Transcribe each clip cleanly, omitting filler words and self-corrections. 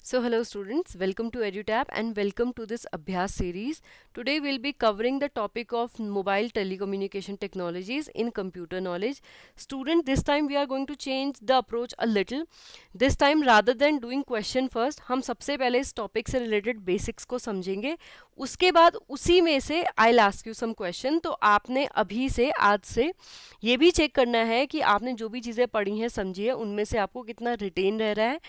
So hello students, welcome to EduTap and welcome to this Abhyas series. Today we'll be covering the topic of mobile telecommunication technologies in computer knowledge. Student, this time we are going to change the approach a little. This time rather than doing question first, हम सबसे पहले इस topic से related basics को समझेंगे. उसके बाद उसी में से I'll ask you some question. तो आपने अभी से आज से ये भी चेक करना है कि आपने जो भी चीज़ें पढ़ी हैं समझी है उनमें से आपको कितना रिटेन रह रहा है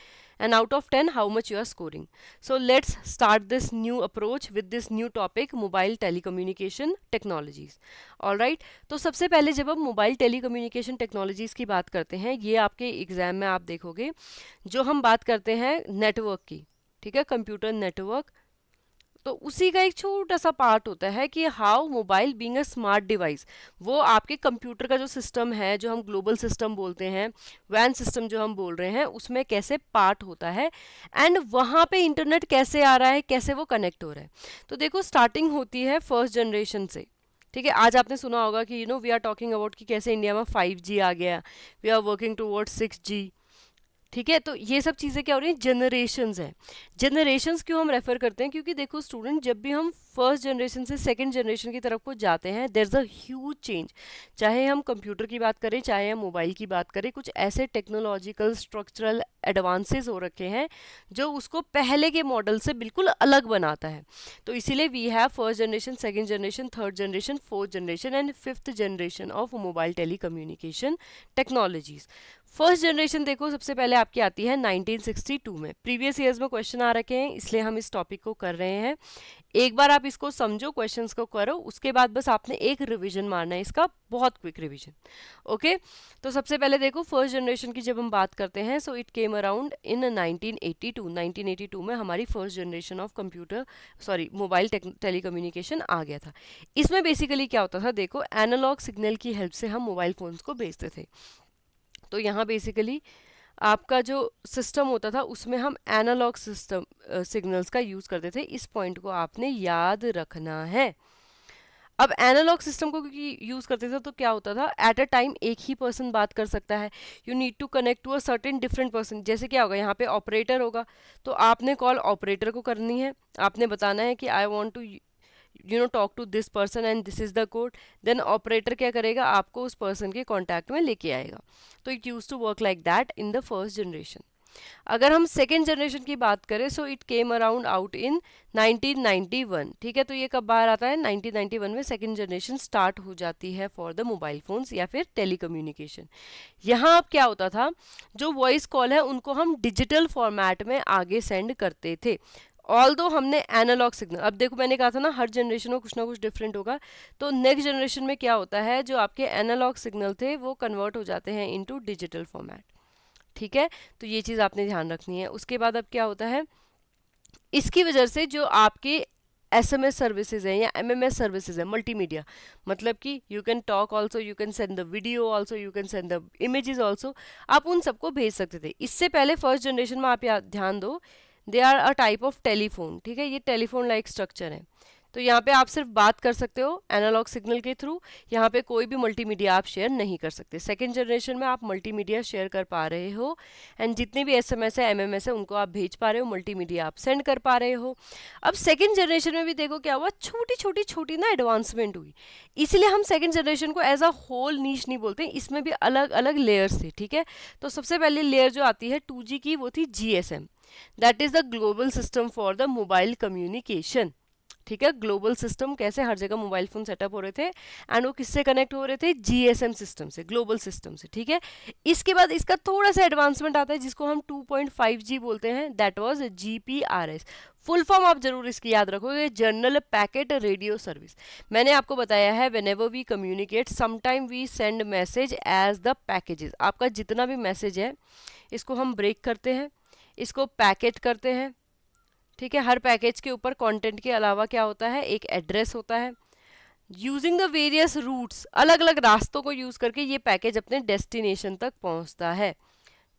and out of 10 how much you are scoring. So let's start this new approach with this new topic mobile telecommunication technologies. Alright, तो सबसे पहले जब हम मोबाइल टेलीकम्युनिकेशन टेक्नोलॉजीज़ की बात करते हैं, ये आपके एग्जाम में आप देखोगे, जो हम बात करते हैं नेटवर्क की, ठीक है, कंप्यूटर नेटवर्क, तो उसी का एक छोटा सा पार्ट होता है कि how mobile being a smart device, वो आपके कंप्यूटर का जो सिस्टम है, जो हम ग्लोबल सिस्टम बोलते हैं, वैन सिस्टम जो हम बोल रहे हैं, उसमें कैसे पार्ट होता है एंड वहाँ पे इंटरनेट कैसे आ रहा है, कैसे वो कनेक्ट हो रहा है. तो देखो स्टार्टिंग होती है फर्स्ट जनरेशन से. ठीक है, आज आपने सुना होगा कि वी आर टॉकिंग अबाउट कि कैसे इंडिया में 5G आ गया, we are working towards 6G. ठीक है, तो ये सब चीज़ें क्या हो रही हैं, जनरेशन्स हैं. जनरेशन्स क्यों हम रेफर करते हैं, क्योंकि देखो स्टूडेंट, जब भी हम फर्स्ट जनरेशन से सेकंड जनरेशन की तरफ को जाते हैं, there is a huge change. चाहे हम कंप्यूटर की बात करें, चाहे हम मोबाइल की बात करें, कुछ ऐसे टेक्नोलॉजिकल स्ट्रक्चरल एडवांसेस हो रखे हैं जो उसको पहले के मॉडल से बिल्कुल अलग बनाता है. तो इसीलिए we have first generation, second generation, third generation, fourth generation and fifth generation of mobile telecommunication technologies. First generation देखो सबसे पहले आपकी आती है 1962 में. प्रीवियस ईयर्स में क्वेश्चन आ रखे हैं, इसलिए हम इस टॉपिक को कर रहे हैं. एक बार आप इसको समझो, क्वेश्चंस को करो, उसके बाद बस आपने एक रिवीजन मारना है इसका, बहुत क्विक रिवीजन. ओके, तो सबसे पहले देखो फर्स्ट जनरेशन की जब हम बात करते हैं, सो इट केम अराउंड इन 1982. 1982 में हमारी first generation of computer mobile telecommunication आ गया था. इसमें बेसिकली क्या होता था, देखो एनालॉग सिग्नल की हेल्प से हम मोबाइल फोन्स को भेजते थे. तो यहाँ बेसिकली आपका जो सिस्टम होता था उसमें हम एनालॉग सिस्टम सिग्नल्स का यूज़ करते थे. इस पॉइंट को आपने याद रखना है. अब एनालॉग सिस्टम को क्योंकि यूज़ करते थे तो क्या होता था, एट अ टाइम एक ही पर्सन बात कर सकता है. You need to connect to a certain different person. जैसे क्या होगा, यहाँ पे ऑपरेटर होगा, तो आपने कॉल ऑपरेटर को करनी है, आपने बताना है कि I want to talk to this person and this is the code. Then operator क्या करेगा, आपको उस पर्सन के कॉन्टैक्ट में लेके आएगा. तो it use to work like that in the first generation. अगर हम सेकेंड जनरेशन की बात करें, so it came around out in 1991. ठीक है, तो ये कब बाहर आता है, 1991 में सेकेंड जनरेशन स्टार्ट हो जाती है फॉर द मोबाइल फोन्स या फिर टेलीकम्युनिकेशन. यहाँ अब क्या होता था, जो वॉइस कॉल है उनको हम डिजिटल फॉर्मेट में आगे सेंड करते थे. ऑल दो हमने एनालॉग सिग्नल, अब देखो मैंने कहा था ना हर जनरेशन में कुछ ना कुछ डिफरेंट होगा. तो नेक्स्ट जनरेशन में क्या होता है, जो आपके एनालॉग सिग्नल थे वो कन्वर्ट हो जाते हैं इनटू डिजिटल फॉर्मेट. ठीक है, तो ये चीज़ आपने ध्यान रखनी है. उसके बाद अब क्या होता है, इसकी वजह से जो आपके SMS सर्विसेज हैं या MMS सर्विसेज है, मल्टीमीडिया, मतलब कि you can talk also, you can send the video also, you can send the images also, आप उन सबको भेज सकते थे. इससे पहले फर्स्ट जनरेशन में आप ध्यान दो, they are a type of telephone. ठीक है, ये टेलीफोन लाइक स्ट्रक्चर है. तो यहाँ पे आप सिर्फ बात कर सकते हो एनालॉग सिग्नल के थ्रू, यहाँ पे कोई भी मल्टीमीडिया आप शेयर नहीं कर सकते. सेकेंड जनरेशन में आप मल्टीमीडिया शेयर कर पा रहे हो एंड जितने भी SMS है, MMS है, उनको आप भेज पा रहे हो, मल्टीमीडिया आप सेंड कर पा रहे हो. अब सेकेंड जनरेशन में भी देखो क्या हुआ, छोटी छोटी ना एडवांसमेंट हुई. इसलिए हम सेकेंड जनरेशन को एज अ होल नीश नहीं बोलते, इसमें भी अलग अलग लेयर्स थे. ठीक है, तो सबसे पहले लेयर जो आती है 2G की, वो थी GSM, that is the global system for the mobile communication. ठीक है, ग्लोबल सिस्टम, कैसे हर जगह मोबाइल फोन सेटअप हो रहे थे एंड वो किससे कनेक्ट हो रहे थे, GSM सिस्टम से, ग्लोबल सिस्टम से. ठीक है, इसके बाद इसका थोड़ा सा एडवांसमेंट आता है जिसको हम 2.5G बोलते हैं, that was GPRS. Full form आप जरूर इसकी याद रखोगे, जर्नल पैकेट रेडियो सर्विस. मैंने आपको बताया है, whenever we communicate sometime we send message as the packages. आपका जितना भी मैसेज है इसको हम ब्रेक करते हैं, इसको पैकेट करते हैं. ठीक है, हर पैकेज के ऊपर कंटेंट के अलावा क्या होता है, एक एड्रेस होता है. यूजिंग द वेरियस रूट्स, अलग अलग रास्तों को यूज करके ये पैकेज अपने डेस्टिनेशन तक पहुंचता है.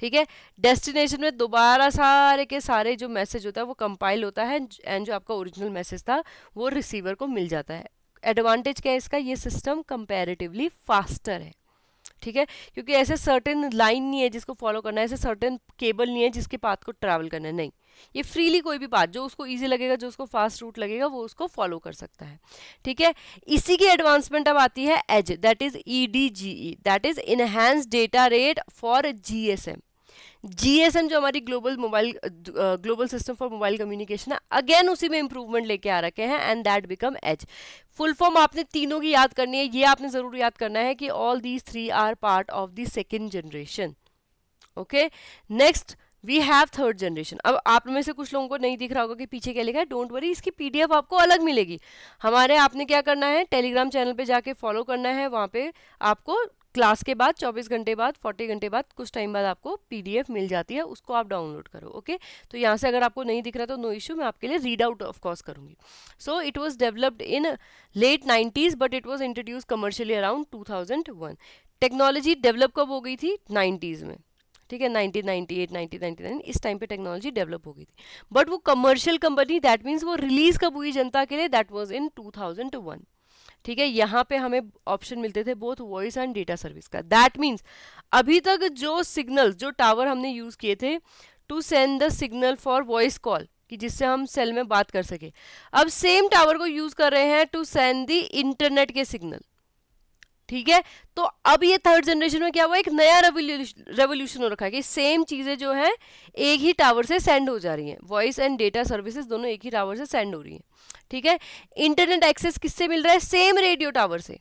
ठीक है, डेस्टिनेशन में दोबारा सारे के सारे जो मैसेज होता है वो कंपाइल होता है एंड जो आपका ओरिजिनल मैसेज था वो रिसीवर को मिल जाता है. एडवांटेज क्या है इसका, ये सिस्टम कंपैरेटिवली फास्टर है. ठीक है, क्योंकि ऐसे सर्टेन लाइन नहीं है जिसको फॉलो करना है, ऐसे सर्टेन केबल नहीं है जिसके पाथ को ट्रैवल करना है, नहीं, ये फ्रीली कोई भी पाथ जो उसको इजी लगेगा, जो उसको फास्ट रूट लगेगा, वो उसको फॉलो कर सकता है। ठीक है, इसी की एडवांसमेंट अब आती है EDGE, that is EDGE, that is enhanced data rate for GSM। GSM जो हमारी global system for mobile communication है, अगेन उसी में इंप्रूवमेंट लेके आ रखे हैं, and that become EDGE. Full form आपने तीनों की याद करनी है, ये आपने जरूर याद करना है कि all these 3 are part of the second generation. Okay, next we have third generation. अब आप में से कुछ लोगों को नहीं दिख रहा होगा कि पीछे क्या लिखा है, डोंट वरी, इसकी PDF आपको अलग मिलेगी हमारे। आपने क्या करना है, टेलीग्राम चैनल पे जाके फॉलो करना है, वहाँ पे आपको क्लास के बाद 24 घंटे बाद 40 घंटे बाद कुछ टाइम बाद आपको PDF मिल जाती है, उसको आप डाउनलोड करो। ओके, तो यहाँ से अगर आपको नहीं दिख रहा तो नो इश्यू, मैं आपके लिए रीड आउट ऑफ कोर्स करूंगी। So it was developed in late 90s but it was introduce commercially around 2001। Technology develop कब हो गई थी, 90s में। ठीक है, 1998 1999 इस टाइम पे टेक्नोलॉजी डेवलप हो गई थी, बट वो कमर्शियल कंपनी, दैट मीन्स वो रिलीज कब हुई जनता के लिए, दैट वाज इन 2001। ठीक है, यहाँ पे हमें ऑप्शन मिलते थे both voice and data service का। दैट मीन्स अभी तक जो सिग्नल, जो टावर हमने यूज किए थे to send the signal for voice call, कि जिससे हम सेल में बात कर सके, अब सेम टावर को यूज कर रहे हैं टू सेंड द इंटरनेट के सिग्नल। ठीक है, तो अब ये थर्ड जनरेशन में क्या हुआ, एक नया रेवोल्यूशन हो रखा है कि सेम चीजें जो है एक ही टावर से सेंड हो जा रही हैं, वॉइस एंड डेटा सर्विसेज दोनों एक ही टावर से सेंड हो रही हैं। ठीक है, इंटरनेट एक्सेस किससे मिल रहा है, सेम रेडियो टावर से,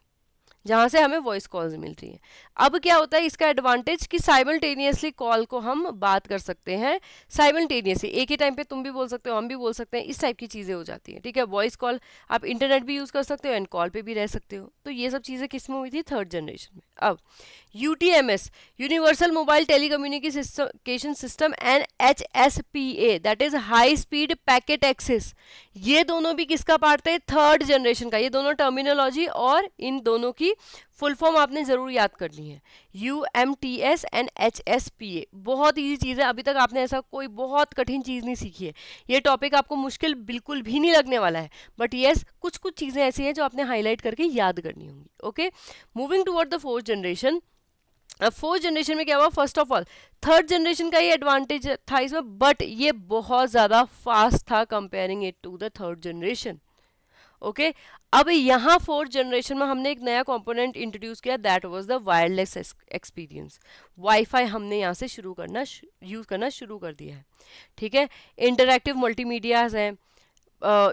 जहां से हमें वॉइस कॉल्स मिल रही हैं। अब क्या होता है इसका एडवांटेज कि साइमल्टेनियसली कॉल को हम बात कर सकते हैं, साइमल्टेनियसली एक ही टाइम पे तुम भी बोल सकते हो, हम भी बोल सकते हैं, इस टाइप की चीज़ें हो जाती हैं। ठीक है, वॉइस कॉल आप इंटरनेट भी यूज़ कर सकते हो एंड कॉल पे भी रह सकते हो। तो ये सब चीज़ें किस में हुई थी, थर्ड जनरेशन में। अब UTMS, universal mobile telecommunication system, and HSPA, that is high speed packet access, ये दोनों भी किसका पार्ट थे, थर्ड जनरेशन का। ये दोनों टर्मिनोलॉजी और इन दोनों की फुल फॉर्म आपने जरूर याद करनी है, UMTS एंड HSPA। बहुत इजी चीज़ है, अभी तक आपने ऐसा कोई बहुत कठिन चीज़ नहीं सीखी है, ये टॉपिक आपको मुश्किल बिल्कुल भी नहीं लगने वाला है, बट येस कुछ कुछ चीज़ें ऐसी हैं जो आपने हाईलाइट करके याद करनी होंगी। Okay, moving toward the fourth generation. अब फोर्थ जनरेशन में क्या हुआ, first of all third generation का ये एडवांटेज था इसमें, बट ये बहुत ज़्यादा फास्ट था comparing it to the third generation. Okay, अब यहाँ फोर्थ जनरेशन में हमने एक नया कंपोनेंट इंट्रोड्यूस किया, that was the wireless experience. Wifi हमने यहाँ से यूज़ करना शुरू कर दिया है। ठीक है, इंटरैक्टिव मल्टीमीडियाज हैं,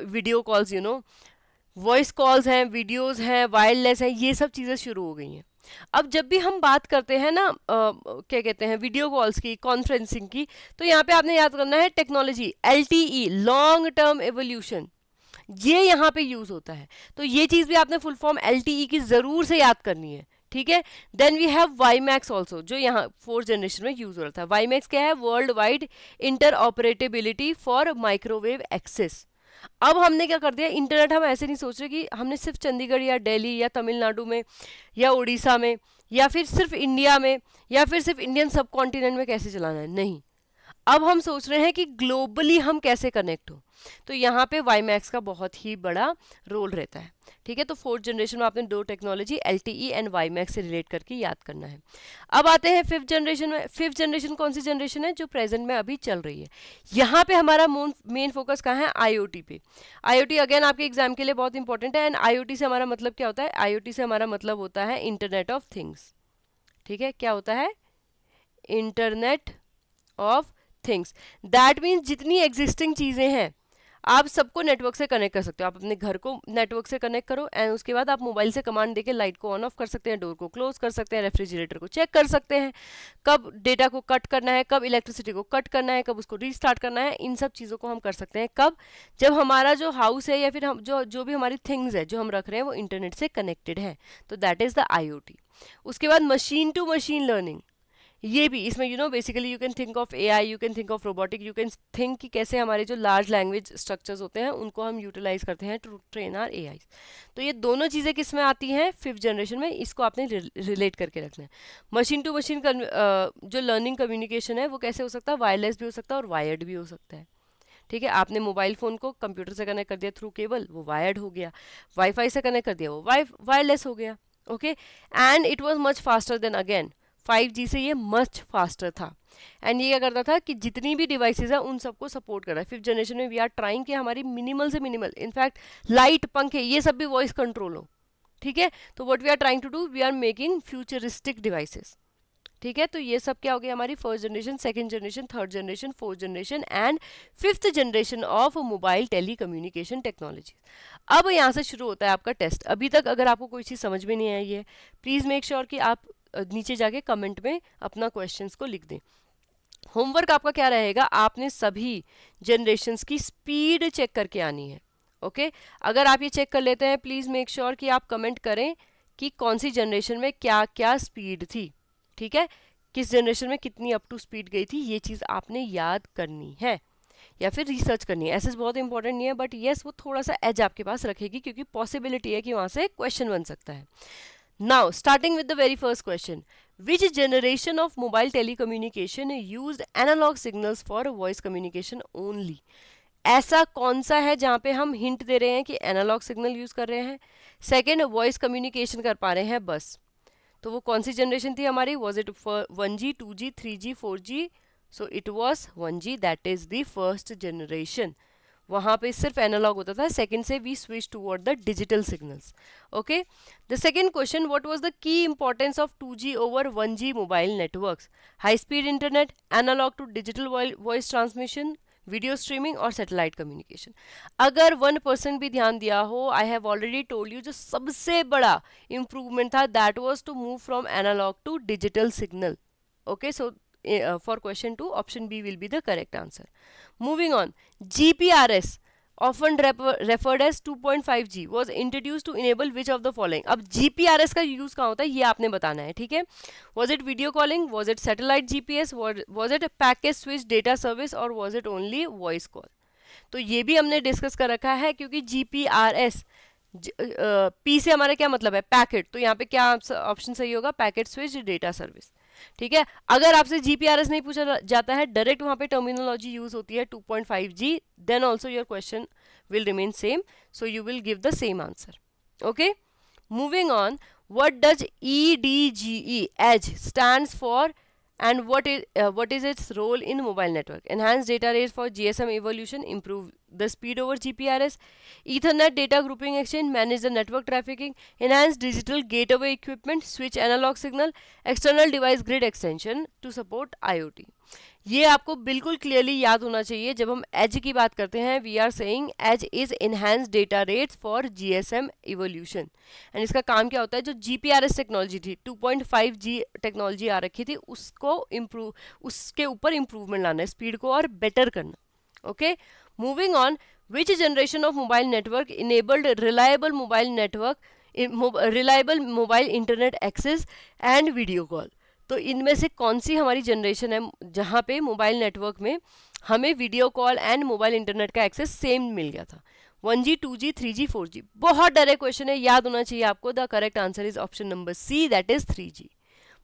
वीडियो कॉल्स, वॉइस कॉल्स हैं, वीडियोस हैं, वायरलेस हैं, ये सब चीज़ें शुरू हो गई हैं। अब जब भी हम बात करते हैं ना क्या कहते हैं, वीडियो कॉल्स की, कॉन्फ्रेंसिंग की, तो यहाँ पे आपने याद करना है technology, LTE, long term evolution, ये यहाँ पे यूज होता है। तो ये चीज भी आपने फुल फॉर्म LTE की जरूर से याद करनी है। ठीक है, then we have WiMAX also, जो यहाँ फोर्थ जनरेशन में यूज हो रहा था। वाईमैक्स क्या है, world wide interoperability for microwave access. अब हमने क्या कर दिया, इंटरनेट हम ऐसे नहीं सोच रहे कि हमने सिर्फ चंडीगढ़ या दिल्ली या तमिलनाडु में या उड़ीसा में या फिर सिर्फ इंडिया में या फिर सिर्फ इंडियन सब कॉन्टिनेंट में कैसे चलाना है, नहीं, अब हम सोच रहे हैं कि ग्लोबली हम कैसे कनेक्ट हो। तो यहाँ पे वाईमैक्स का बहुत ही बड़ा रोल रहता है। ठीक है, तो फोर्थ जनरेशन में आपने दो टेक्नोलॉजी LTE एंड वाईमैक्स से रिलेट करके याद करना है। अब आते हैं फिफ्थ जनरेशन में। फिफ्थ जनरेशन कौन सी जनरेशन है, जो प्रेजेंट में अभी चल रही है। यहाँ पे हमारा मेन फोकस कहाँ है, IoT पे। IoT अगेन आपके एग्जाम के लिए बहुत इंपॉर्टेंट है, एंड IoT से हमारा मतलब क्या होता है, IoT से हमारा मतलब होता है इंटरनेट ऑफ थिंग्स। ठीक है, क्या होता है, internet of things. That means जितनी एग्जिस्टिंग चीज़ें हैं आप सबको नेटवर्क से कनेक्ट कर सकते हो। आप अपने घर को नेटवर्क से कनेक्ट करो एंड उसके बाद आप मोबाइल से कमांड देके लाइट को ऑन ऑफ कर सकते हैं, डोर को क्लोज कर सकते हैं, रेफ्रिजरेटर को चेक कर सकते हैं, कब डेटा को कट करना है, कब इलेक्ट्रिसिटी को कट करना है, कब उसको रीस्टार्ट करना है। इन सब चीज़ों को हम कर सकते हैं कब, जब हमारा जो हाउस है या फिर हम जो भी हमारी थिंग्स है जो हम रख रहे हैं वो इंटरनेट से कनेक्टेड है। तो दैट इज़ द IoT। उसके बाद मशीन टू मशीन लर्निंग, ये भी इसमें basically you can think of AI, you can think of robotic, you can think कि कैसे हमारे जो लार्ज लैंग्वेज स्ट्रक्चर्स होते हैं उनको हम यूटिलाइज करते हैं टू ट्रेन आर AI। तो ये दोनों चीज़ें किस में आती हैं, फिफ्थ जनरेशन में। इसको आपने रिलेट करके रखना है। मशीन टू मशीन जो लर्निंग कम्युनिकेशन है वो कैसे हो सकता है, वायरलेस भी हो सकता है और वायर्ड भी हो सकता है। ठीक है, आपने मोबाइल फ़ोन को कंप्यूटर से कनेक्ट कर दिया थ्रू केबल, वो वायर्ड हो गया। वाईफाई से कनेक्ट कर दिया, वो वायरलेस हो गया। Okay, and it was much faster than again 5G से ये मच फास्टर था। एंड ये क्या करता था कि जितनी भी डिवाइसेस है उन सबको सपोर्ट कर रहा है। 5th जनरेशन में वी आर ट्राइंग कि हमारी मिनिमल से मिनिमल, इनफैक्ट लाइट, पंखे, ये सब भी वॉइस कंट्रोल हो, ठीक है। तो what we are trying to do, we are making futuristic devices, ठीक है। तो ये सब क्या हो गया हमारी first generation, second generation, third generation, fourth generation and 5th generation of mobile telecommunication technology. अब यहाँ से शुरू होता है आपका टेस्ट। अभी तक अगर आपको कोई चीज़ समझ में नहीं आई है, प्लीज़ मेक श्योर कि आप नीचे जाके कमेंट में अपना क्वेश्चंस को लिख दें। होमवर्क आपका क्या रहेगा, आपने सभी जनरेशन्स की स्पीड चेक करके आनी है, ओके। अगर आप ये चेक कर लेते हैं, प्लीज़ मेक श्योर कि आप कमेंट करें कि कौन सी जनरेशन में क्या क्या स्पीड थी, ठीक है, किस जनरेशन में कितनी अप टू स्पीड गई थी, ये चीज़ आपने याद करनी है या फिर रिसर्च करनी है। ऐसे बहुत इंपॉर्टेंट नहीं है, बट येस वो थोड़ा सा एज आपके पास रखेगी क्योंकि पॉसिबिलिटी है कि वहाँ से क्वेश्चन बन सकता है। Now, starting with the very first question, which generation of mobile telecommunication used analog signals for voice communication only? ऐसा कौन सा है जहाँ पे हम हिंट दे रहे हैं कि एनालॉग सिग्नल यूज कर रहे हैं, सेकेंड वॉइस कम्युनिकेशन कर पा रहे हैं बस। तो वो कौन सी जनरेशन थी हमारी, was it 1G, 2G, 3G, 4G? So it was 1G, that is the first generation. वहाँ पे सिर्फ एनालॉग होता था, सेकंड से we switch toward the digital signals, okay. The second question, what was the key importance of 2G over 1G mobile networks, high speed internet, analogue to digital voice transmission, video streaming और satellite communication. अगर 1% भी ध्यान दिया हो, I have already told you, जो सबसे बड़ा improvement था that was to move from analogue to digital signal, okay. So for question 2 option B will be the correct answer. Moving on, GPRS often referred as 2.5G was introduced to enable which of the following? अब GPRS का use कहाँ होता है ये आपने बताना है, ठीक है। Was it video calling, was it satellite GPS, was it a package switch data service और was it only voice call? तो ये भी हमने डिस्कस कर रखा है क्योंकि GPRS P से हमारा क्या मतलब है, पैकेट, तो यहाँ पे क्या ऑप्शन सही होगा, पैकेट स्विच डेटा सर्विस, ठीक है। अगर आपसे GPRS नहीं पूछा जाता है, डायरेक्ट वहां पे टर्मिनोलॉजी यूज होती है 2.5G, then also your question will remain same, so you will give the same answer, okay. Moving on, what does EDGE EDGE stands for and what is its role in mobile network? Enhance data rates for GSM evolution, improve the speed over GPRS, Ethernet data grouping exchange, manage the network trafficking, enhance digital gateway equipment, switch analog signal, external device grid extension to support IoT. ये आपको बिल्कुल clearly याद होना चाहिए। जब हम as की बात करते हैं, we are saying EDGE is enhance data rates for GSM evolution, and इसका काम क्या होता है, जो GPRS टेक्नोलॉजी थी, 2.5G टेक्नोलॉजी आ रखी थी, उसको इम्प्रूव, उसके ऊपर इम्प्रूवमेंट लाना है, स्पीड को और बेटर करना, okay. Moving on, which generation of mobile network enabled reliable mobile network, reliable mobile internet access and video call? तो इनमें से कौन सी हमारी जनरेशन है जहाँ पे मोबाइल नेटवर्क में हमें video call and mobile internet का एक्सेस सेम मिल गया था? 1G, 2G, 3G, 4G? बहुत डायरेक्ट क्वेश्चन है, याद होना चाहिए आपको। The correct answer is option number C, that is 3G।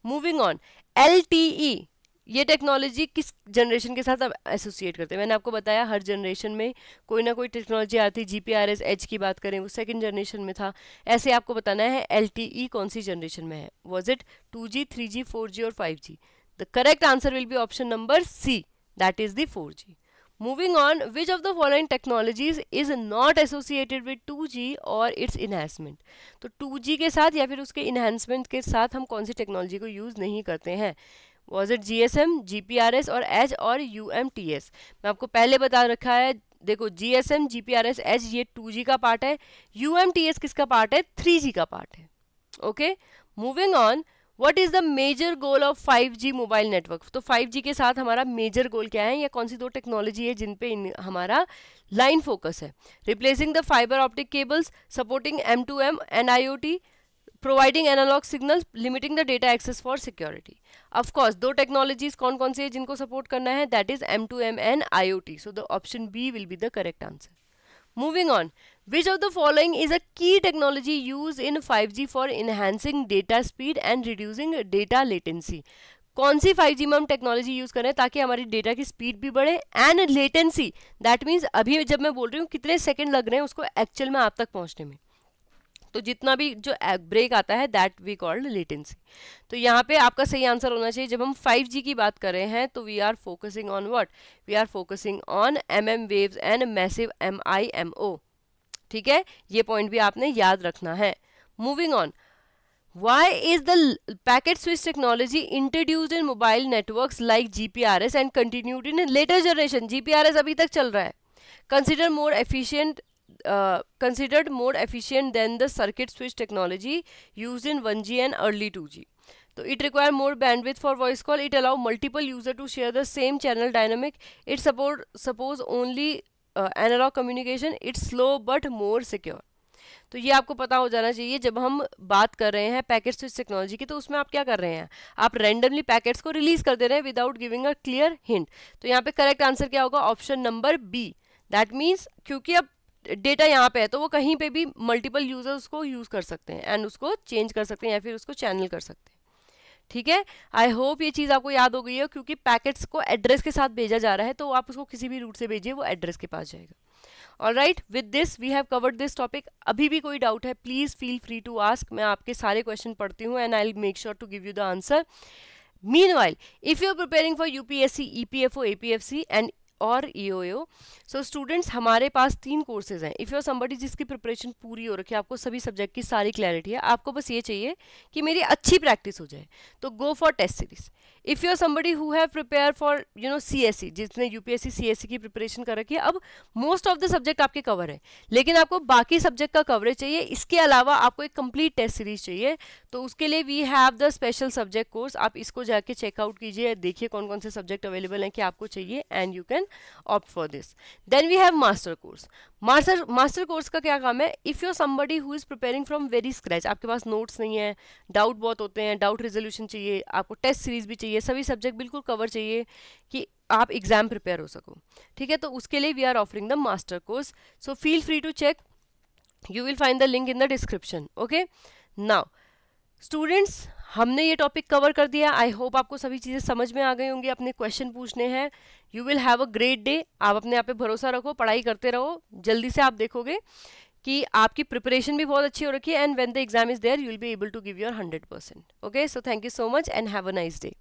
Moving on, LTE ये टेक्नोलॉजी किस जनरेशन के साथ अब एसोसिएट करते हैं? मैंने आपको बताया हर जनरेशन में कोई ना कोई टेक्नोलॉजी आती है। GPRS एज की बात करें वो सेकंड जनरेशन में था। ऐसे आपको बताना है LTE कौन सी जनरेशन में है, was it 2G, 3G, 4G और 5G? The correct answer will be option number C, that is the 4G। Moving on, which of the following technologies is not associated with 2G और it's enhancement? तो 2G के साथ या फिर उसके enhancement के साथ हम कौन सी टेक्नोलॉजी को यूज नहीं करते हैं? Was it GSM, GPRS और एज और UMTS? मैं आपको पहले बता रखा है, देखो GSM, GPRS, एज ये 2G का पार्ट है, UMTS किसका पार्ट है, 3G का पार्ट है, okay. Moving on, what is the major goal of 5G mobile network? तो 5G के साथ हमारा मेजर गोल क्या है, या कौन सी दो टेक्नोलॉजी है जिन पे हमारा लाइन फोकस है? Replacing the fibre optic cables, supporting M2M and IoT, providing analogue signal, limiting the data access for security. Of course दो टेक्नोलॉजीज कौन कौन सी है जिनको सपोर्ट करना है, that is M2M and IoT, so the option B will be the correct answer. Moving on, which of the following is a key technology use in 5G for enhancing data speed and reducing data latency? कौन सी 5G में हम technology use करें ताकि हमारी data की speed भी बढ़े and latency, that means अभी जब मैं बोल रही हूँ कितने सेकेंड लग रहे हैं उसको एक्चुअल में आप तक पहुंचने में, तो जितना भी जो ब्रेक आता है दैट वी कॉल्ड लेटेंसी। तो यहाँ पे आपका सही आंसर होना चाहिए। जब हम 5G की बात कर रहे हैं तो we are focusing on what, we are focusing on MM waves and massive MIMO। ठीक है, ये पॉइंट भी आपने याद रखना है। Moving on, why is the packet switch technology introduced in mobile networks like GPRS and continued in a later generation? GPRS अभी तक चल रहा है। Considered more efficient than the circuit switch technology used in 1G and early 2G. So it require more bandwidth for voice call. It allow multiple user to share the same channel dynamic. It suppose only analog communication. It's slow but more secure. तो ये आपको पता हो जाना चाहिए। जब हम बात कर रहे हैं पैकेट स्विच टेक्नोलॉजी की, तो उसमें आप क्या कर रहे हैं, आप रैंडमली पैकेट्स को रिलीज कर दे रहे हैं without giving a clear hint. तो यहाँ पे करेक्ट आंसर क्या होगा, option number B. That means क्योंकि अब डेटा यहाँ पे है तो वो कहीं पे भी मल्टीपल यूजर्स को यूज कर सकते हैं एंड उसको चेंज कर सकते हैं या फिर उसको चैनल कर सकते हैं। ठीक है, आई होप ये चीज़ आपको याद हो गई है, क्योंकि पैकेट्स को एड्रेस के साथ भेजा जा रहा है तो आप उसको किसी भी रूट से भेजिए, वो एड्रेस के पास जाएगा। Alright, with this we have covered this topic. अभी भी कोई डाउट है please feel free to ask. मैं आपके सारे क्वेश्चन पढ़ती हूँ and I will make sure to give you the answer. Meanwhile, if you are preparing for UPSC, EPFO, APFC and और EOO, सो स्टूडेंट्स हमारे पास 3 कोर्सेज हैं। इफ़ यू आर समबडी जिसकी प्रिपरेशन पूरी हो रखी है, आपको सभी सब्जेक्ट की सारी क्लैरिटी है, आपको बस ये चाहिए कि मेरी अच्छी प्रैक्टिस हो जाए, तो go for test series. If you are somebody who have prepare for CSE, जिसने UPSC CSE की प्रिपरेशन कर रखी है, अब मोस्ट ऑफ द सब्जेक्ट आपके कवर है, लेकिन आपको बाकी सब्जेक्ट का कवरेज चाहिए, इसके अलावा आपको एक कंप्लीट टेस्ट सीरीज चाहिए, तो उसके लिए we have the special subject course. आप इसको जाके चेकआउट कीजिए, देखिए कौन कौन से सब्जेक्ट अवेलेबल हैं कि आपको चाहिए and you can opt for this. Then we have master course. Master course का क्या काम है, if you are somebody who is preparing from very scratch, आपके पास नोट्स नहीं है, डाउट बहुत होते हैं, डाउट रिजोल्यूशन चाहिए, आपको टेस्ट सीरीज भी चाहिए, सभी सब्जेक्ट बिल्कुल कवर चाहिए कि आप एग्जाम प्रिपेयर हो सको। ठीक है, तो उसके लिए we are offering the master course, so feel free to check, you will find the link in the description. Okay, now students हमने ये टॉपिक कवर कर दिया। आई होप आपको सभी चीज़ें समझ में आ गई होंगी। अपने क्वेश्चन पूछने हैं। You will have a great day. आप अपने आप पे भरोसा रखो, पढ़ाई करते रहो, जल्दी से आप देखोगे कि आपकी प्रिपरेशन भी बहुत अच्छी हो रखी है and when the exam is there you will be able to give your 100%। Okay, so thank you so much and have a nice day.